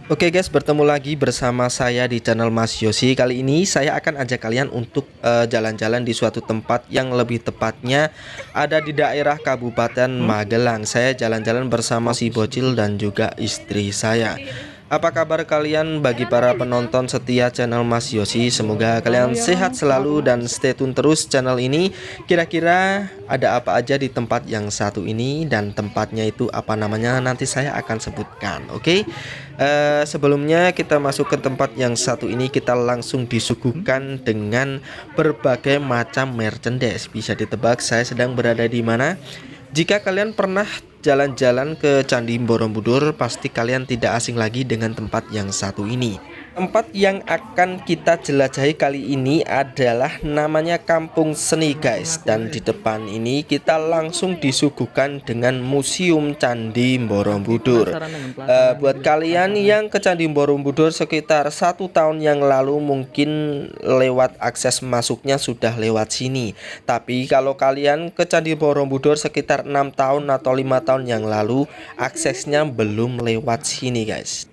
Oke guys, bertemu lagi bersama saya di channel Mas Yosi. Kali ini saya akan ajak kalian untuk jalan-jalan di suatu tempat yang lebih tepatnya ada di daerah Kabupaten Magelang. Saya jalan-jalan bersama si bocil dan juga istri saya. Apa kabar kalian bagi para penonton setia channel Mas Yosi? Semoga kalian sehat selalu dan stay tune terus channel ini. Kira-kira ada apa aja di tempat yang satu ini dan tempatnya itu apa namanya nanti saya akan sebutkan. Oke. Sebelumnya kita masuk ke tempat yang satu ini, kita langsung disuguhkan dengan berbagai macam merchandise. Bisa ditebak saya sedang berada di mana? Jika kalian pernah jalan-jalan ke Candi Borobudur, pasti kalian tidak asing lagi dengan tempat yang satu ini. Tempat yang akan kita jelajahi kali ini adalah namanya Kampung Seni guys. Dan di depan ini kita langsung disuguhkan dengan Museum Candi Borobudur. Buat kalian yang ke Candi Borobudur sekitar 1 tahun yang lalu, mungkin lewat akses masuknya sudah lewat sini. Tapi kalau kalian ke Candi Borobudur sekitar 6 tahun atau 5 tahun yang lalu, aksesnya belum lewat sini guys.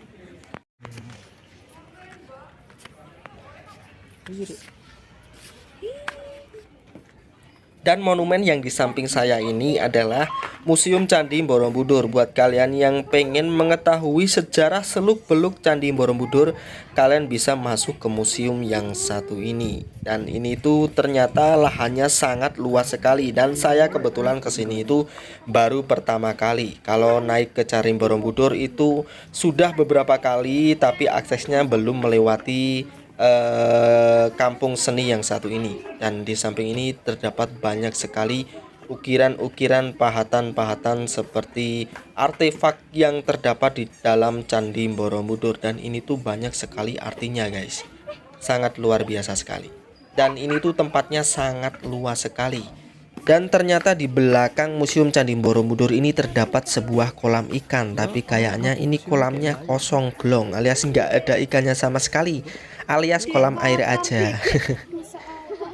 Dan monumen yang di samping saya ini adalah Museum Candi Borobudur. Buat kalian yang pengen mengetahui sejarah seluk-beluk Candi Borobudur, kalian bisa masuk ke museum yang satu ini. Dan ini tuh ternyata lahannya sangat luas sekali. Dan saya kebetulan kesini itu baru pertama kali. Kalau naik ke Candi Borobudur itu sudah beberapa kali, tapi aksesnya belum melewati kampung seni yang satu ini. Dan di samping ini terdapat banyak sekali ukiran-ukiran pahatan-pahatan seperti artefak yang terdapat di dalam Candi Borobudur. Dan ini tuh banyak sekali artinya guys, sangat luar biasa sekali. Dan ini tuh tempatnya sangat luas sekali. Dan ternyata di belakang Museum Candi Borobudur ini terdapat sebuah kolam ikan. Tapi kayaknya ini kolamnya kosong glong, alias nggak ada ikannya sama sekali, alias kolam air aja.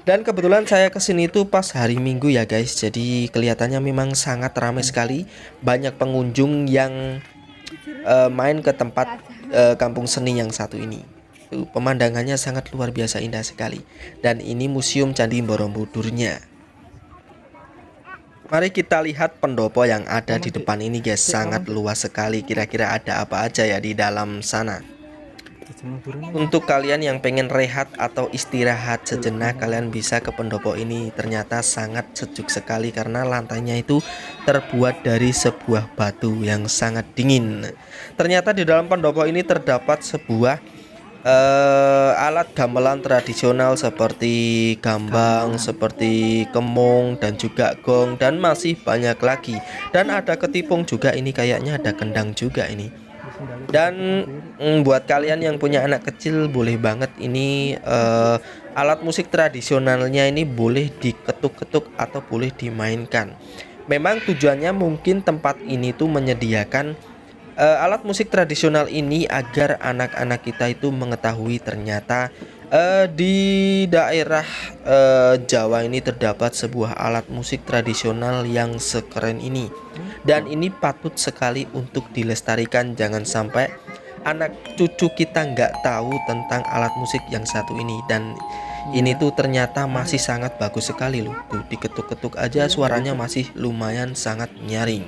Dan kebetulan saya kesini tuh pas hari Minggu ya guys. Jadi kelihatannya memang sangat ramai sekali. Banyak pengunjung yang main ke tempat kampung seni yang satu ini. Pemandangannya sangat luar biasa indah sekali. Dan ini Museum Candi Borobudurnya. Mari kita lihat pendopo yang ada di depan ini guys. Sangat luas sekali. Kira-kira ada apa aja ya di dalam sana. Untuk kalian yang pengen rehat atau istirahat sejenak, kalian bisa ke pendopo ini. Ternyata sangat sejuk sekali karena lantainya itu terbuat dari sebuah batu yang sangat dingin. Ternyata di dalam pendopo ini terdapat sebuah alat gamelan tradisional seperti gambang, seperti kemung, dan juga gong, dan masih banyak lagi. Dan ada ketipung juga, ini kayaknya ada kendang juga ini. Dan buat kalian yang punya anak kecil, boleh banget ini alat musik tradisionalnya ini boleh diketuk-ketuk atau boleh dimainkan. Memang tujuannya mungkin tempat ini tuh menyediakan alat musik tradisional ini agar anak-anak kita itu mengetahui ternyata di daerah Jawa ini terdapat sebuah alat musik tradisional yang sekeren ini. Dan ini patut sekali untuk dilestarikan. Jangan sampai anak cucu kita nggak tahu tentang alat musik yang satu ini. Dan ini tuh ternyata masih sangat bagus sekali loh. Tuh diketuk-ketuk aja suaranya masih lumayan sangat nyaring.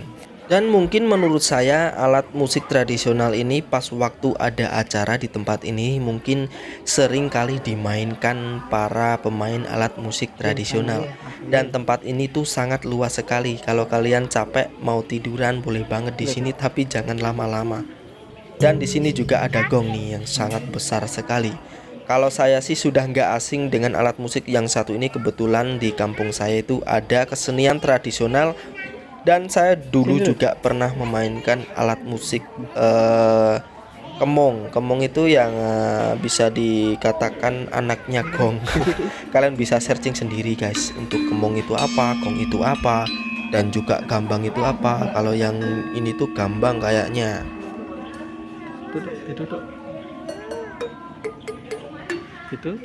Dan mungkin menurut saya alat musik tradisional ini pas waktu ada acara di tempat ini mungkin sering kali dimainkan para pemain alat musik tradisional. Dan tempat ini tuh sangat luas sekali. Kalau kalian capek mau tiduran boleh banget di sini, tapi jangan lama-lama. Dan di sini juga ada gong nih yang sangat besar sekali. Kalau saya sih sudah nggak asing dengan alat musik yang satu ini. Kebetulan di kampung saya itu ada kesenian tradisional. Dan saya dulu juga pernah memainkan alat musik kemong. Kemong itu yang bisa dikatakan anaknya gong. Kalian bisa searching sendiri guys untuk kemong itu apa, gong itu apa, dan juga gambang itu apa. Kalau yang ini tuh gambang kayaknya. Itu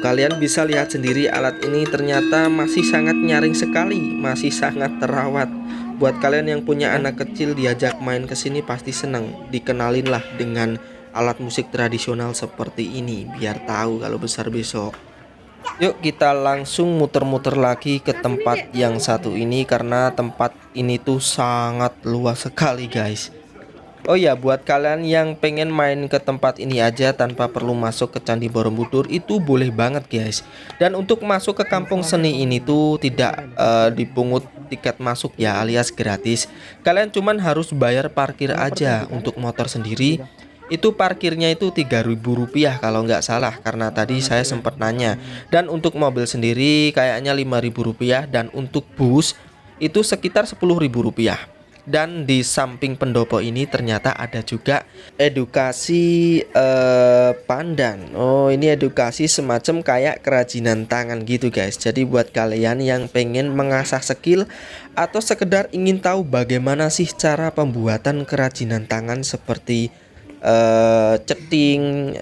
kalian bisa lihat sendiri alat ini ternyata masih sangat nyaring sekali, masih sangat terawat. Buat kalian yang punya anak kecil diajak main ke sini pasti seneng. Dikenalin lah dengan alat musik tradisional seperti ini biar tahu kalau besar besok. Yuk kita langsung muter-muter lagi ke tempat yang satu ini karena tempat ini tuh sangat luas sekali guys. Oh ya, buat kalian yang pengen main ke tempat ini aja tanpa perlu masuk ke Candi Borobudur itu boleh banget guys. Dan untuk masuk ke kampung seni ini tuh tidak dipungut tiket masuk ya, alias gratis. Kalian cuman harus bayar parkir aja. Untuk motor sendiri itu parkirnya itu Rp3.000 kalau nggak salah, karena tadi saya sempat nanya. Dan untuk mobil sendiri kayaknya Rp5.000, dan untuk bus itu sekitar Rp10.000. Dan di samping pendopo ini ternyata ada juga edukasi pandan. Oh, ini edukasi semacam kayak kerajinan tangan gitu guys. Jadi buat kalian yang pengen mengasah skill atau sekedar ingin tahu bagaimana sih cara pembuatan kerajinan tangan seperti ceting,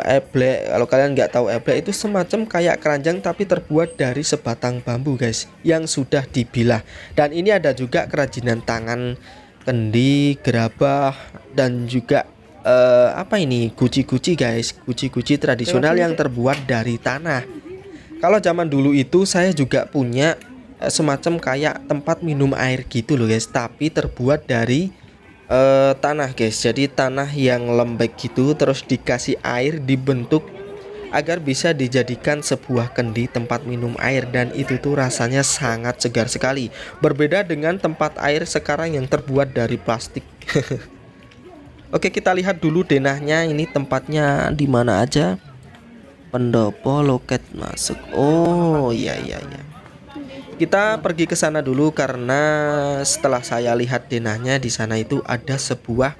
eblek. Kalau kalian nggak tahu eblek itu semacam kayak keranjang tapi terbuat dari sebatang bambu guys yang sudah dibilah. Dan ini ada juga kerajinan tangan kendi, gerabah, dan juga apa ini, guci-guci guys, guci-guci tradisional yang terbuat dari tanah. Kalau zaman dulu itu saya juga punya semacam kayak tempat minum air gitu loh guys, tapi terbuat dari tanah guys. Jadi tanah yang lembek gitu terus dikasih air dibentuk agar bisa dijadikan sebuah kendi tempat minum air, dan itu tuh rasanya sangat segar sekali. Berbeda dengan tempat air sekarang yang terbuat dari plastik. Oke, kita lihat dulu denahnya, ini tempatnya di mana aja. Pendopo loket masuk. Oh iya iya iya. Kita pergi ke sana dulu karena setelah saya lihat denahnya di sana itu ada sebuah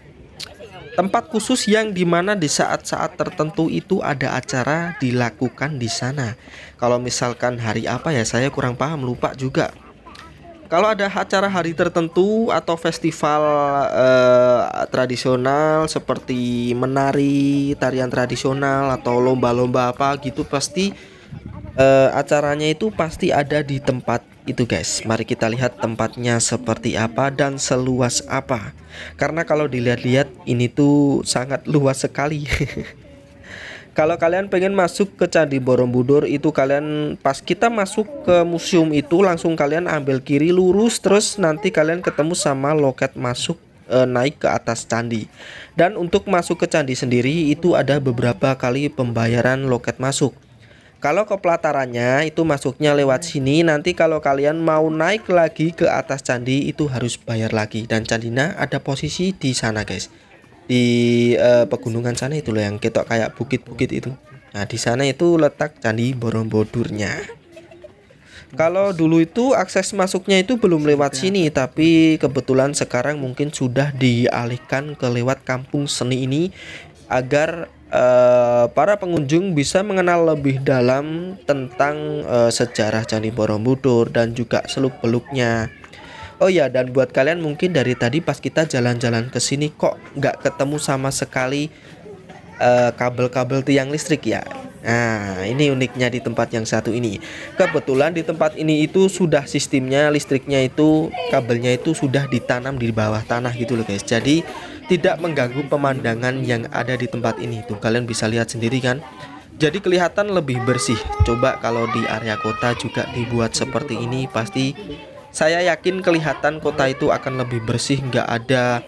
tempat khusus yang dimana di saat-saat tertentu itu ada acara dilakukan di sana. Kalau misalkan hari apa ya saya kurang paham, lupa juga. Kalau ada acara hari tertentu atau festival tradisional seperti menari, tarian tradisional atau lomba-lomba apa gitu, pasti acaranya itu pasti ada di tempat itu guys. Mari kita lihat tempatnya seperti apa dan seluas apa. Karena kalau dilihat-lihat ini tuh sangat luas sekali. Kalau kalian pengen masuk ke Candi Borobudur itu kalian pas kita masuk ke museum itu langsung kalian ambil kiri lurus, terus nanti kalian ketemu sama loket masuk naik ke atas candi. Dan untuk masuk ke candi sendiri itu ada beberapa kali pembayaran loket masuk. Kalau ke pelatarannya itu masuknya lewat sini. Nanti kalau kalian mau naik lagi ke atas candi itu harus bayar lagi. Dan candinya ada posisi di sana guys, di pegunungan sana itu loh yang ketok kayak bukit-bukit itu. Nah di sana itu letak Candi Borobudurnya. Kalau dulu itu akses masuknya itu belum lewat sini, tapi kebetulan sekarang mungkin sudah dialihkan ke lewat kampung seni ini agar para pengunjung bisa mengenal lebih dalam tentang sejarah Candi Borobudur dan juga seluk-beluknya. Oh ya, dan buat kalian mungkin dari tadi pas kita jalan-jalan ke sini kok nggak ketemu sama sekali kabel-kabel tiang listrik ya. Nah, ini uniknya di tempat yang satu ini. Kebetulan di tempat ini itu sudah sistemnya listriknya itu kabelnya itu sudah ditanam di bawah tanah gitu loh guys. Jadi tidak mengganggu pemandangan yang ada di tempat ini. Tuh kalian bisa lihat sendiri kan. Jadi kelihatan lebih bersih. Coba kalau di area kota juga dibuat seperti ini, pasti saya yakin kelihatan kota itu akan lebih bersih, nggak ada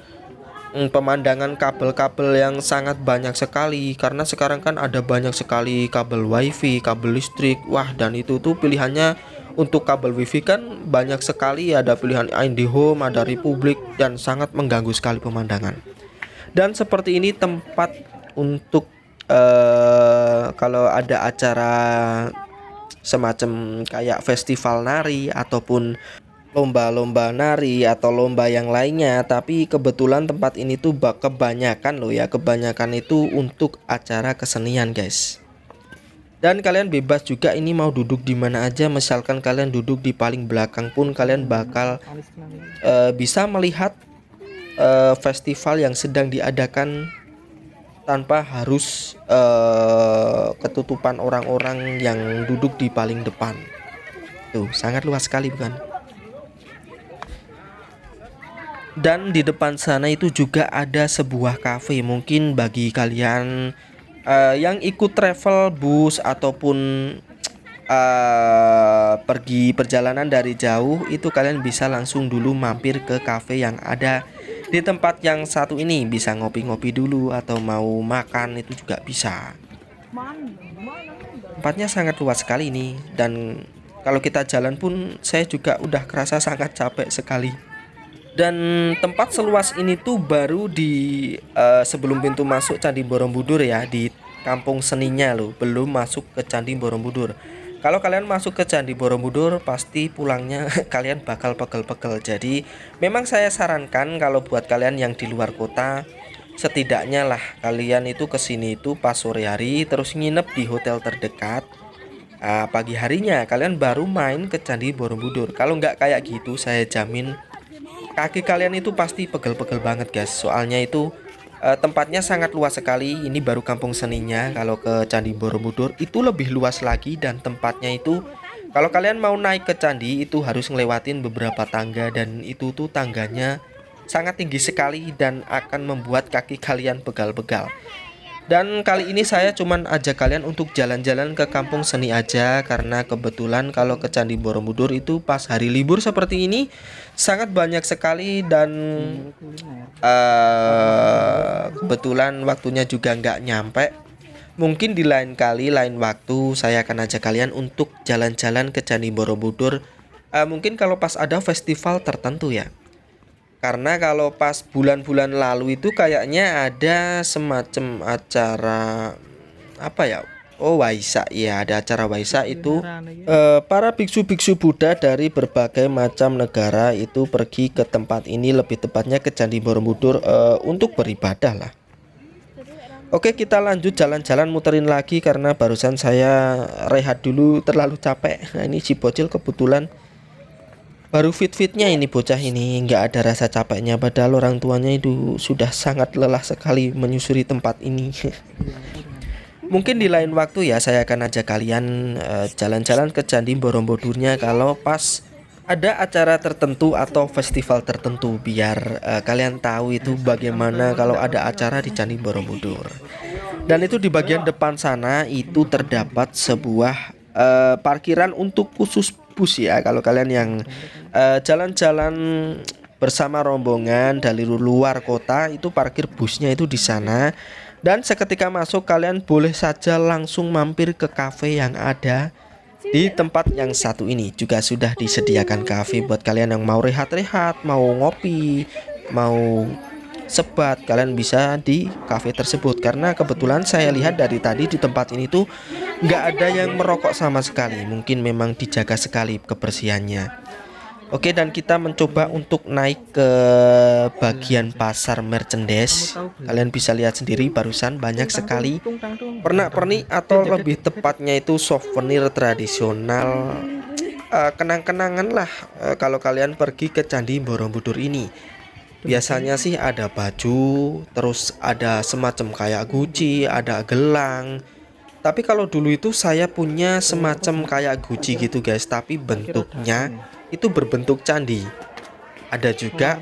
pemandangan kabel-kabel yang sangat banyak sekali. Karena sekarang kan ada banyak sekali kabel wifi, kabel listrik. Wah, dan itu tuh pilihannya untuk kabel wifi kan banyak sekali. Ada pilihan IndiHome, ada Republik, dan sangat mengganggu sekali pemandangan. Dan seperti ini tempat untuk kalau ada acara semacam kayak festival nari ataupun lomba-lomba nari atau lomba yang lainnya. Tapi kebetulan tempat ini tuh kebanyakan loh ya, kebanyakan itu untuk acara kesenian guys. Dan kalian bebas juga ini mau duduk di mana aja. Misalkan kalian duduk di paling belakang pun kalian bakal bisa melihat festival yang sedang diadakan tanpa harus ketutupan orang-orang yang duduk di paling depan. Tuh sangat luas sekali bukan? Dan di depan sana itu juga ada sebuah cafe. Mungkin bagi kalian yang ikut travel bus ataupun pergi perjalanan dari jauh, itu kalian bisa langsung dulu mampir ke cafe yang ada di tempat yang satu ini. Bisa ngopi-ngopi dulu atau mau makan itu juga bisa. Tempatnya sangat luas sekali ini, dan kalau kita jalan pun saya juga udah kerasa sangat capek sekali. Dan tempat seluas ini tuh baru di sebelum pintu masuk Candi Borobudur ya, di kampung seninya loh, belum masuk ke Candi Borobudur. Kalau kalian masuk ke Candi Borobudur pasti pulangnya kalian bakal pegel-pegel. Jadi memang saya sarankan kalau buat kalian yang di luar kota, setidaknya lah kalian itu kesini itu pas sore hari, terus nginep di hotel terdekat. Pagi harinya kalian baru main ke Candi Borobudur. Kalau nggak kayak gitu, saya jamin kaki kalian itu pasti pegel-pegel banget guys. Soalnya itu tempatnya sangat luas sekali. Ini baru kampung seninya. Kalau ke Candi Borobudur itu lebih luas lagi, dan tempatnya itu kalau kalian mau naik ke candi itu harus ngelewatin beberapa tangga, dan itu tuh tangganya sangat tinggi sekali dan akan membuat kaki kalian pegal-pegal. Dan kali ini saya cuman ajak kalian untuk jalan-jalan ke kampung seni aja, karena kebetulan kalau ke Candi Borobudur itu pas hari libur seperti ini sangat banyak sekali, dan kebetulan waktunya juga nggak nyampe. Mungkin di lain kali, lain waktu saya akan ajak kalian untuk jalan-jalan ke Candi Borobudur. Mungkin kalau pas ada festival tertentu ya. Karena kalau pas bulan-bulan lalu itu kayaknya ada semacam acara apa ya? Oh, Waisak ya, ada acara Waisak itu para biksu-biksu Buddha dari berbagai macam negara itu pergi ke tempat ini, lebih tepatnya ke Candi Borobudur untuk beribadah lah. Oke, kita lanjut jalan-jalan, muterin lagi karena barusan saya rehat dulu terlalu capek. Nah, ini si bocil kebetulan baru fit-fitnya ini, bocah ini nggak ada rasa capeknya, padahal orang tuanya itu sudah sangat lelah sekali menyusuri tempat ini. Mungkin di lain waktu ya saya akan ajak kalian jalan-jalan ke Candi Borobudurnya kalau pas ada acara tertentu atau festival tertentu, biar kalian tahu itu bagaimana kalau ada acara di Candi Borobudur. Dan itu di bagian depan sana itu terdapat sebuah parkiran untuk khusus bus ya. Kalau kalian yang jalan-jalan bersama rombongan dari luar kota, itu parkir busnya itu di sana. Dan seketika masuk kalian boleh saja langsung mampir ke cafe yang ada di tempat yang satu ini. Juga sudah disediakan cafe buat kalian yang mau rehat-rehat, mau ngopi, mau sebat, kalian bisa di cafe tersebut. Karena kebetulan saya lihat dari tadi di tempat ini tuh nggak ada yang merokok sama sekali. Mungkin memang dijaga sekali kebersihannya. Oke, dan kita mencoba untuk naik ke bagian pasar merchandise. Kalian bisa lihat sendiri barusan banyak sekali pernak-pernik atau lebih tepatnya itu souvenir tradisional, kenang-kenangan lah kalau kalian pergi ke Candi Borobudur ini. Biasanya sih ada baju, terus ada semacam kayak guci, ada gelang. Tapi kalau dulu itu saya punya semacam kayak guci gitu guys, tapi bentuknya itu berbentuk candi. Ada juga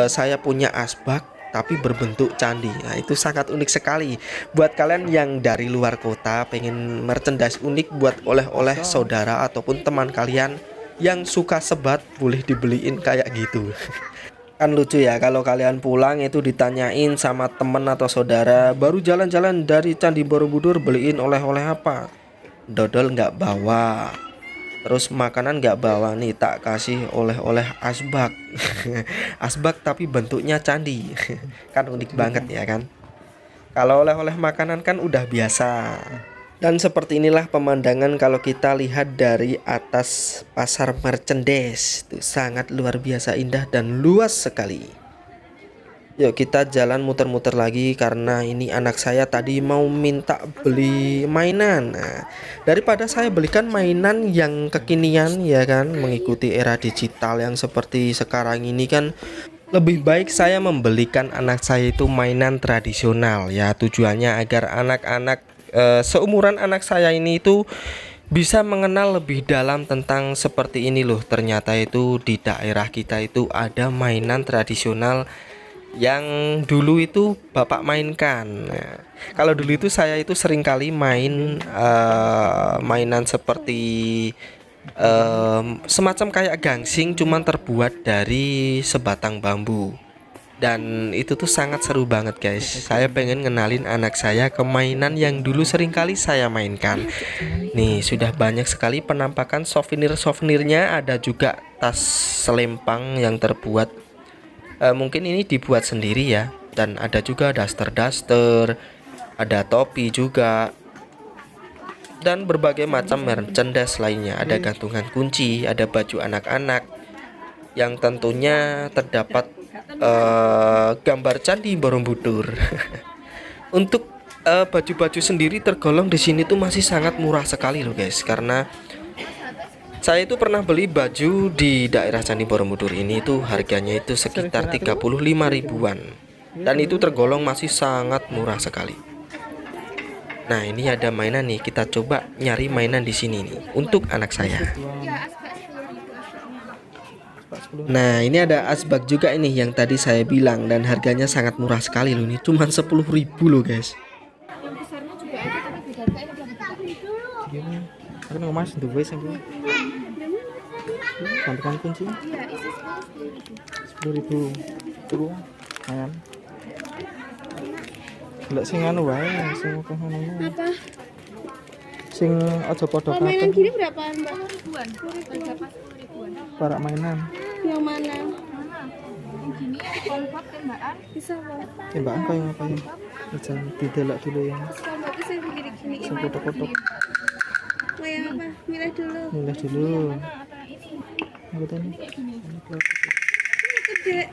saya punya asbak tapi berbentuk candi. Nah, itu sangat unik sekali. Buat kalian yang dari luar kota pengen merchandise unik buat oleh-oleh saudara ataupun teman kalian yang suka sebat, boleh dibeliin kayak gitu. Kan lucu ya kalau kalian pulang itu ditanyain sama temen atau saudara, baru jalan-jalan dari Candi Borobudur beliin oleh-oleh apa? Dodol nggak bawa, terus makanan nggak bawa, nih tak kasih oleh-oleh asbak. Asbak tapi bentuknya candi. Kan unik banget ya kan. Kalau oleh-oleh makanan kan udah biasa. Dan seperti inilah pemandangan kalau kita lihat dari atas pasar merchandise. Itu sangat luar biasa indah dan luas sekali. Yuk kita jalan muter-muter lagi karena ini anak saya tadi mau minta beli mainan. Nah, daripada saya belikan mainan yang kekinian ya kan, mengikuti era digital yang seperti sekarang ini kan, lebih baik saya membelikan anak saya itu mainan tradisional ya. Tujuannya agar anak-anak seumuran anak saya ini itu bisa mengenal lebih dalam tentang seperti ini loh. Ternyata itu di daerah kita itu ada mainan tradisional yang dulu itu bapak mainkan. Nah, kalau dulu itu saya itu sering kali main mainan seperti semacam kayak gangsing, cuman terbuat dari sebatang bambu. Dan itu tuh sangat seru banget guys. Saya pengen ngenalin anak saya ke mainan yang dulu sering kali saya mainkan. Nih sudah banyak sekali penampakan souvenirnya. Ada juga tas selempang yang terbuat mungkin ini dibuat sendiri ya. Dan ada juga daster, ada topi juga, dan berbagai macam merchandise lainnya. Ada gantungan kunci, ada baju anak-anak yang tentunya terdapat gambar Candi Borobudur. Untuk baju-baju sendiri tergolong di sini tuh masih sangat murah sekali loh guys, karena saya itu pernah beli baju di daerah Candi Borobudur ini tuh harganya itu sekitar 35 ribuan, dan itu tergolong masih sangat murah sekali. Nah ini ada mainan nih, kita coba nyari mainan di sini nih untuk anak saya. Nah ini ada asbak juga ini yang tadi saya bilang, dan harganya sangat murah sekali loh, ini cuman 10 ribu loh guys. Yang besarnya juga ada tapi beda Gini, aku nggak mas dua sampai gantungan kunci iya isi 10.000 itu kan nggak sing anu wae sing akeh anu apa sing aja padha kalau mainan kabeh gini berapa mbak? 10 ribuan berapa 10 ribuan para mainan yang mana? Yang gini kompot tembakan Bisa mbak tembakan kayak ngapain jangan didelok dulu yang kalau mbak bisa gini-gini sing kotok-kotok mau yang apa? Milih dulu milih dulu aku tanya ini gede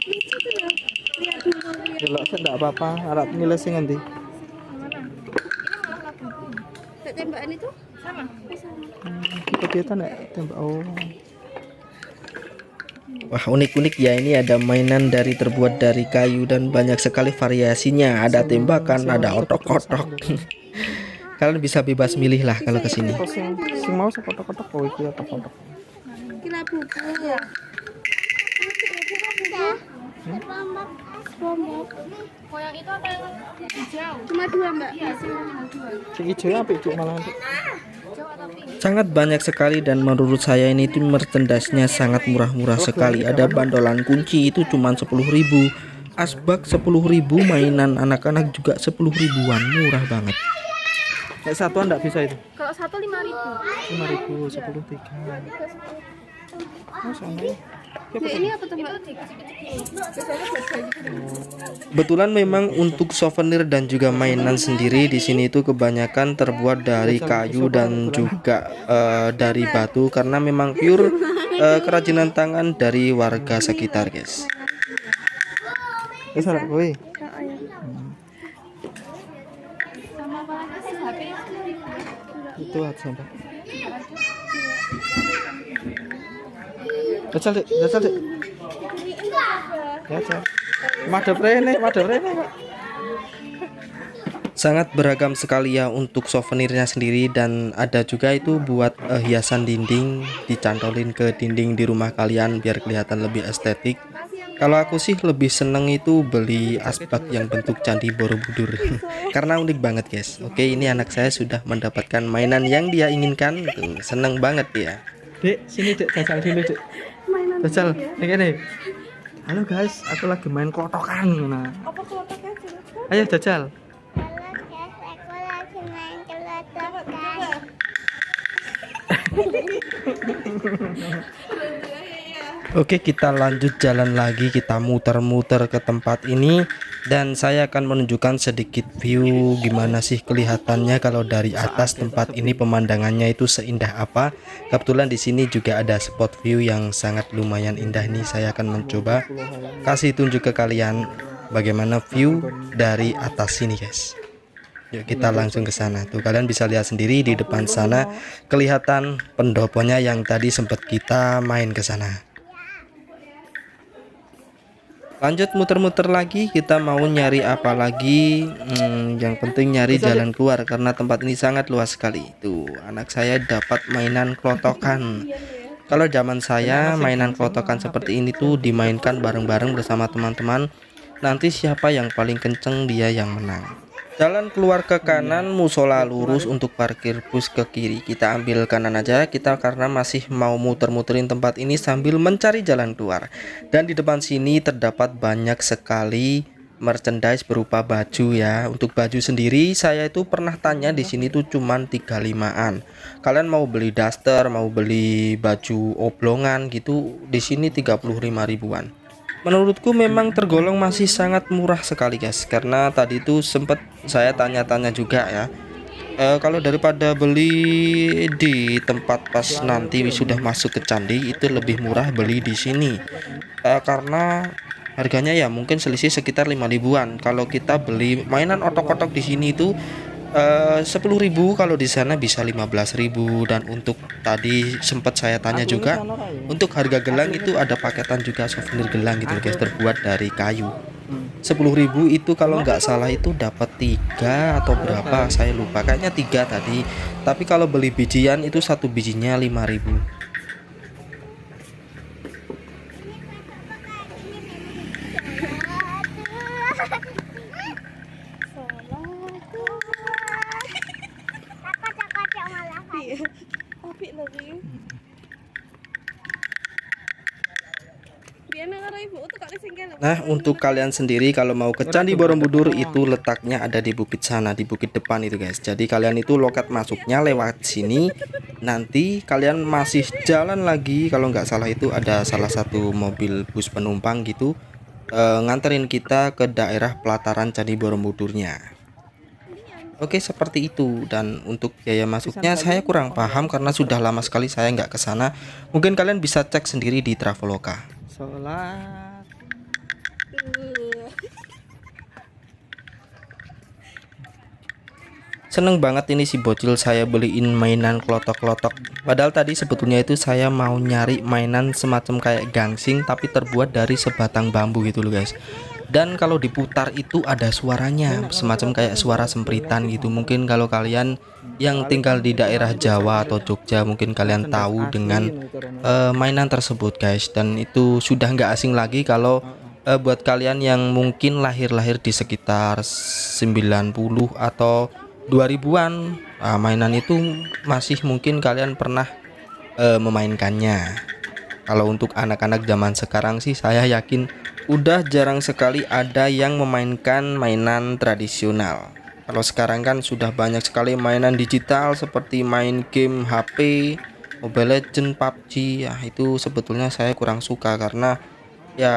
lucu tuh loh lihat dulu lihat delok sih enggak apa-apa arep milih sing endi Kayak tembakan itu? sama kegiatan enggak tembak oh Wah unik-unik ya, ini ada mainan terbuat dari kayu dan banyak sekali variasinya. Ada tembakan, ada otok-otok. Kalian bisa bebas milih lah kalau kesini. kok sing mau kotok-kotok oh iki otok-otok Kila bubu SpongeBob kok yang itu apa yang hijau cuma 2 mbak sing ijo apik cuk malah hijau atau pink Sangat banyak sekali, dan menurut saya ini tuh merchandise-nya sangat murah-murah sekali. Ada bandolan kunci itu cuma 10 ribu, asbak 10 ribu, mainan anak-anak juga 10 ribuan, murah banget. kayak satuan enggak bisa itu kalau satu 5.000 5.000 10 3 oh sama ya ya ini apa tuh mbak? Kebetulan memang untuk souvenir dan juga mainan sendiri di sini itu kebanyakan terbuat dari kayu dan juga dari batu, karena memang pure kerajinan tangan dari warga sekitar guys. wis ora kowe sama apa lagi sih HP itu aja sampai jajal dek ya jajal madhep rene Pak. Sangat beragam sekali ya untuk souvenirnya sendiri, dan ada juga itu buat hiasan dinding, dicantolin ke dinding di rumah kalian biar kelihatan lebih estetik. Kalau aku sih lebih seneng itu beli asbak yang bentuk Candi Borobudur karena unik banget guys. Oke, ini anak saya sudah mendapatkan mainan yang dia inginkan. Tuh, seneng banget ya. Dek, sini dek, jajal dulu dek. Jajal, ini kene. Halo guys, aku lagi main kotokan. Nah. Apa kelotaknya? Ayo jajal. Aku lagi main kelotak. Oke, kita lanjut jalan lagi, kita muter-muter ke tempat ini, dan saya akan menunjukkan sedikit view gimana sih kelihatannya kalau dari atas tempat ini, pemandangannya itu seindah apa. Kebetulan di sini juga ada spot view yang sangat lumayan indah nih. Saya akan mencoba kasih tunjuk ke kalian bagaimana view dari atas sini guys. Yuk kita langsung ke sana. Tuh kalian bisa lihat sendiri di depan sana kelihatan pendoponya yang tadi sempat kita main ke sana. Lanjut muter-muter lagi, kita mau nyari apa lagi? Yang penting nyari jalan keluar karena tempat ini sangat luas sekali. Tuh, anak saya dapat mainan klotokan. Kalau zaman saya mainan klotokan seperti ini tuh dimainkan bareng-bareng bersama teman-teman. Nanti siapa yang paling kenceng dia yang menang. Jalan keluar ke kanan, musola lurus untuk parkir bus ke kiri. Kita ambil kanan aja kita karena masih mau muter-muterin tempat ini sambil mencari jalan keluar. Dan di depan sini terdapat banyak sekali merchandise berupa baju ya. Untuk baju sendiri saya itu pernah tanya di sini tuh cuman 35-an. Kalian mau beli daster, mau beli baju oblongan gitu di sini 35 ribuan. Menurutku memang tergolong masih sangat murah sekali guys, karena tadi itu sempat saya tanya-tanya juga ya. Kalau daripada beli di tempat pas nanti sudah masuk ke candi itu lebih murah beli di sini, karena harganya ya mungkin selisih sekitar 5 ribuan. Kalau kita beli mainan otok-otok di sini itu 10.000, kalau di sana bisa 15.000. Dan untuk tadi sempat saya tanya juga untuk harga gelang itu ada paketan juga souvenir gelang gitu guys, terbuat dari kayu. 10.000 itu kalau nggak salah itu dapat 3 atau berapa saya lupa, kayaknya 3 tadi. Tapi kalau beli bijian itu satu bijinya 5.000. Apik lagi. Biar karo ibu tuh kok disingkir. Nah, untuk kalian sendiri kalau mau ke Candi Borobudur itu letaknya ada di bukit sana, di bukit depan itu guys. Jadi kalian itu loket masuknya lewat sini. Nanti kalian masih jalan lagi, kalau nggak salah itu ada salah satu mobil bus penumpang gitu, nganterin kita ke daerah pelataran Candi Borobudurnya. Oke, seperti itu. Dan untuk biaya masuknya saya kurang paham karena sudah lama sekali saya nggak ke sana. Mungkin kalian bisa cek sendiri di Traveloka. Sholat. Seneng banget ini si bocil saya beliin mainan klotok-klotok. Padahal tadi sebetulnya itu saya mau nyari mainan semacam kayak gangsing tapi terbuat dari sebatang bambu gitu loh guys. Dan kalau diputar itu ada suaranya, semacam kayak suara sempritan gitu. Mungkin kalau kalian yang tinggal di daerah Jawa atau Jogja mungkin kalian tahu dengan mainan tersebut guys. Dan itu sudah nggak asing lagi kalau buat kalian yang mungkin lahir-lahir di sekitar 90 atau 2000-an, mainan itu masih mungkin kalian pernah memainkannya. Kalau untuk anak-anak zaman sekarang sih saya yakin udah jarang sekali ada yang memainkan mainan tradisional. Kalau sekarang kan sudah banyak sekali mainan digital seperti main game HP, Mobile Legends, PUBG. Ya itu sebetulnya saya kurang suka karena ya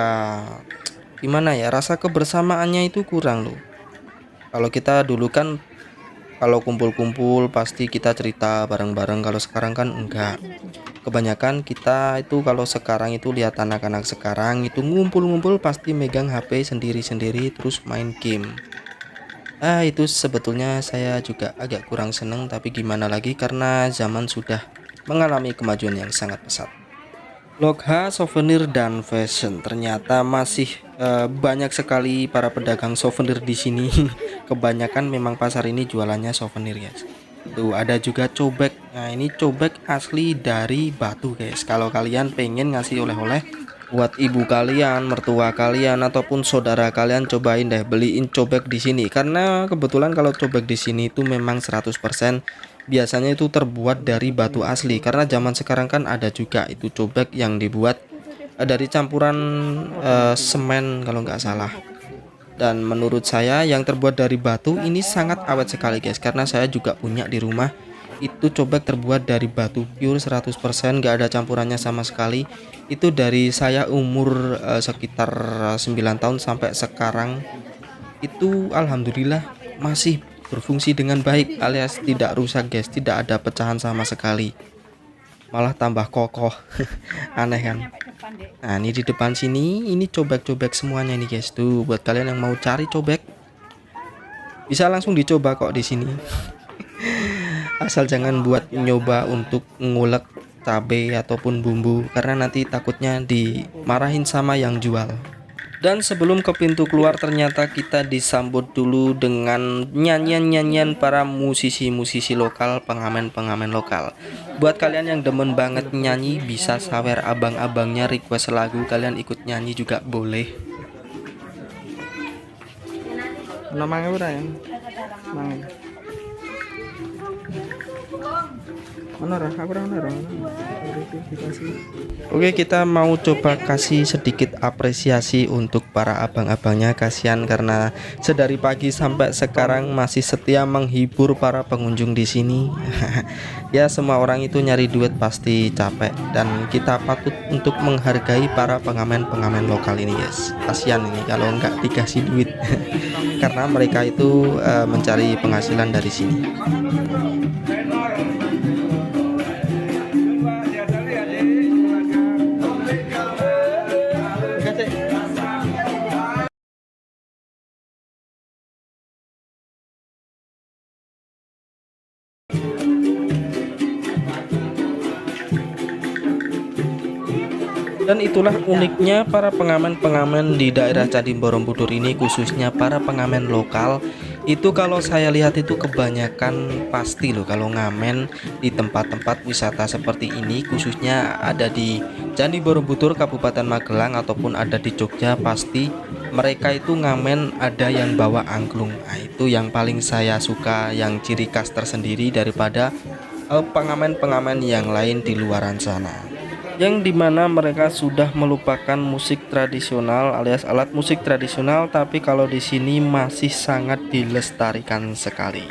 gimana ya, rasa kebersamaannya itu kurang loh. Kalau kita dulu kan kalau kumpul-kumpul pasti kita cerita bareng-bareng, kalau sekarang kan enggak. Kebanyakan kita itu kalau sekarang itu lihat anak-anak sekarang itu ngumpul-ngumpul pasti megang HP sendiri-sendiri terus main game. Itu sebetulnya saya juga agak kurang seneng, tapi gimana lagi karena zaman sudah mengalami kemajuan yang sangat pesat. Blok H, souvenir dan fashion. Ternyata masih banyak sekali para pedagang souvenir di sini. Kebanyakan memang pasar ini jualannya souvenir guys. Tuh ada juga cobek. Nah ini cobek asli dari batu guys. Kalau kalian pengen ngasih oleh-oleh buat ibu kalian, mertua kalian ataupun saudara kalian, cobain deh beliin cobek di sini. Karena kebetulan kalau cobek di sini itu memang 100% biasanya itu terbuat dari batu asli. Karena zaman sekarang kan ada juga itu cobek yang dibuat dari campuran semen kalau nggak salah. Dan menurut saya yang terbuat dari batu ini sangat awet sekali guys, karena saya juga punya di rumah. Itu cobek terbuat dari batu pure 100%, nggak ada campurannya sama sekali. Itu dari saya umur sekitar 9 tahun sampai sekarang itu alhamdulillah masih berfungsi dengan baik alias tidak rusak guys, tidak ada pecahan sama sekali, malah tambah kokoh. Aneh kan. Nah ini di depan sini ini cobek-cobek semuanya nih guys. Tuh buat kalian yang mau cari cobek bisa langsung dicoba kok di sini. Asal jangan buat nyoba untuk ngulek cabai ataupun bumbu karena nanti takutnya dimarahin sama yang jual. Dan sebelum ke pintu keluar ternyata kita disambut dulu dengan nyanyian-nyanyian para musisi-musisi lokal, pengamen-pengamen lokal. Buat kalian yang demen banget nyanyi, bisa sawer abang-abangnya request lagu, kalian ikut nyanyi juga boleh. Namanya ora ya? Mang. Mana ora? Aku ora ono. Oke, kita mau coba kasih sedikit apresiasi untuk para abang-abangnya. Kasihan karena sedari pagi sampai sekarang masih setia menghibur para pengunjung di sini. Ya, semua orang itu nyari duit pasti capek dan kita patut untuk menghargai para pengamen-pengamen lokal ini, guys. Kasihan ini kalau nggak dikasih duit karena mereka itu mencari penghasilan dari sini. Dan itulah uniknya para pengamen-pengamen di daerah Candi Borobudur ini, khususnya para pengamen lokal. Itu kalau saya lihat itu kebanyakan pasti loh kalau ngamen di tempat-tempat wisata seperti ini, khususnya ada di Candi Borobudur Kabupaten Magelang ataupun ada di Jogja, pasti mereka itu ngamen ada yang bawa angklung. Nah, itu yang paling saya suka, yang ciri khas tersendiri daripada pengamen-pengamen yang lain di luaran sana, yang dimana mereka sudah melupakan musik tradisional alias alat musik tradisional, tapi kalau di sini masih sangat dilestarikan sekali.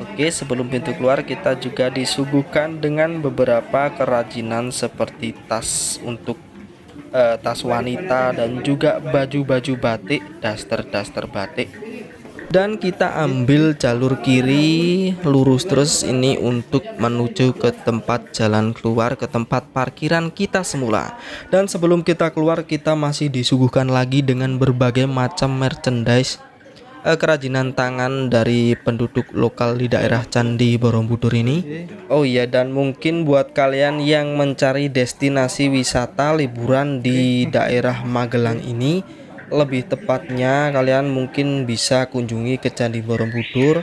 Oke, sebelum pintu keluar kita juga disuguhkan dengan beberapa kerajinan seperti tas untuk tas wanita dan juga baju-baju batik, daster-daster batik. Dan kita ambil jalur kiri lurus terus ini untuk menuju ke tempat jalan keluar, ke tempat parkiran kita semula. Dan sebelum kita keluar kita masih disuguhkan lagi dengan berbagai macam merchandise kerajinan tangan dari penduduk lokal di daerah Candi Borobudur ini. Oh iya, dan mungkin buat kalian yang mencari destinasi wisata liburan di daerah Magelang ini, lebih tepatnya kalian mungkin bisa kunjungi ke Candi Borobudur,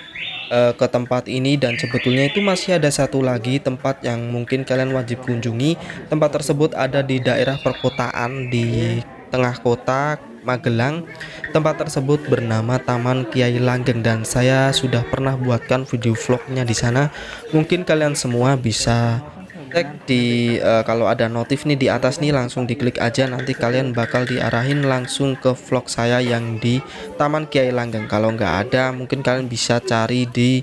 ke tempat ini. Dan sebetulnya itu masih ada satu lagi tempat yang mungkin kalian wajib kunjungi. Tempat tersebut ada di daerah perkotaan di tengah kota Magelang. Tempat tersebut bernama Taman Kiai Langgeng dan saya sudah pernah buatkan video vlognya di sana. Mungkin kalian semua bisa cek di kalau ada notif nih di atas nih, langsung diklik aja, nanti kalian bakal diarahin langsung ke vlog saya yang di Taman Kiai Langgeng. Kalau nggak ada, mungkin kalian bisa cari di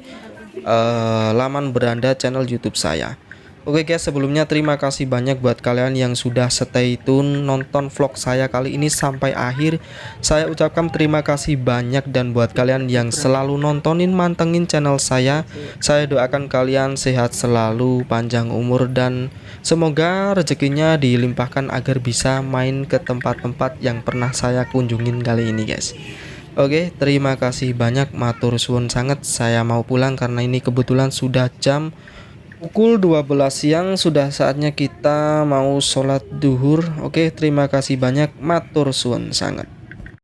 laman beranda channel YouTube saya. Oke guys, sebelumnya terima kasih banyak buat kalian yang sudah stay tune nonton vlog saya kali ini sampai akhir. Saya ucapkan terima kasih banyak, dan buat kalian yang selalu nontonin, mantengin channel saya doakan kalian sehat selalu, panjang umur, dan semoga rezekinya dilimpahkan agar bisa main ke tempat-tempat yang pernah saya kunjungin kali ini guys. Oke, terima kasih banyak, matur suwun sangat. Saya mau pulang karena ini kebetulan sudah jam pukul 12 siang, sudah saatnya kita mau sholat duhur. Oke, terima kasih banyak, matur suwun sangat.